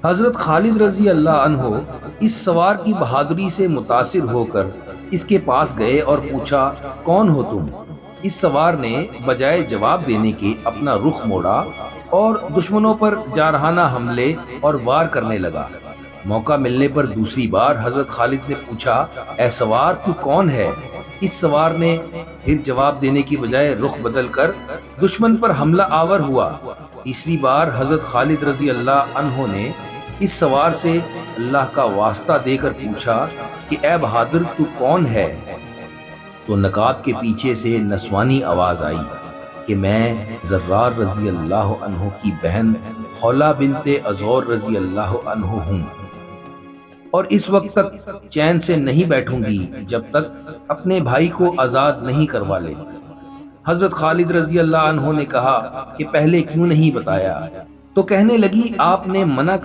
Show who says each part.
Speaker 1: हजरत खालिद रजी अल्लाह अन्हो इस सवार की बहादुरी से मुतासिर होकर इसके पास गए और पूछा, कौन हो तुम? इस सवार ने बजाय जवाब देने के अपना रुख मोड़ा और दुश्मनों पर जारहाना हमले और वार करने लगा। मौका मिलने पर दूसरी बार हजरत खालिद ने पूछा, ए सवार, तू कौन है? इस सवार ने फिर जवाब देने की बजाय रुख बदल कर दुश्मन पर हमला आवर हुआ। तीसरी बार हजरत खालिद रजी अल्लाह अन्हो ने इस सवार से अल्लाह का वास्ता देकर पूछा कि ए बहादुर, तू कौन है? तो नकाब के पीछे से नस्वानी आवाज आई कि मैं जर्रार रजी अल्लाह अन्हो की बहन हौला बिनते अज़ौर रजी अल्लाह अन्हो हूँ और इस वक्त तक चैन से नहीं बैठूंगी जब तक अपने भाई को आजाद नहीं करवा ले। हजरत खालिद रजी अल्लाह अन्हो ने कहा कि पहले क्यों नहीं बताया? तो कहने लगी, आपने मना कर